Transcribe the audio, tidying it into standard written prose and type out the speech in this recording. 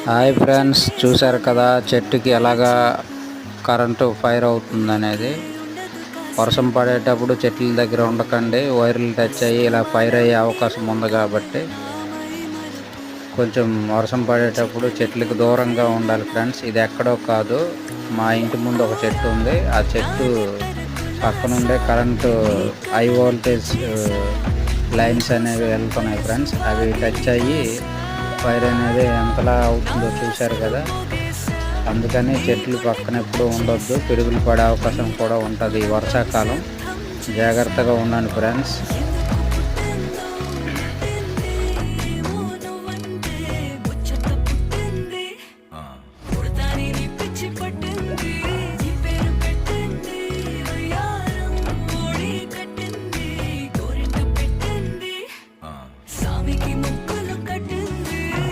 Hi friends, చూశారు కదా చెట్టుకి ఎలాగా కరెంటు ఫైర్ అవుతుందనేది. వర్షం పడేటప్పుడు చెట్ల దగ్గర ఉండకండి, వైర్లు టచ్ అయ్యి ఇలా ఫైర్ అయ్యే అవకాశం ఉంది కాబట్టి కొంచెం వర్షం పడేటప్పుడు చెట్లకు దూరంగా ఉండాలి ఫ్రెండ్స్. ఇది ఎక్కడో కాదు, మా ఇంటి ముందు ఒక చెట్టు ఉంది. ఆ చెట్టు పక్కనుండే కరెంటు హై వోల్టేజ్ లైన్స్ అనేవి వెళ్తున్నాయి ఫ్రెండ్స్. అవి టచ్ అయ్యి ఫైర్ అనేది ఎంతలా అవుతుందో చూశారు కదా. అందుకని చెట్లు పక్కన ఎప్పుడు ఉండొద్దు, పిడుగులు పడే అవకాశం కూడా ఉంటుంది. వర్షాకాలం జాగ్రత్తగా ఉండండి ఫ్రెండ్స్.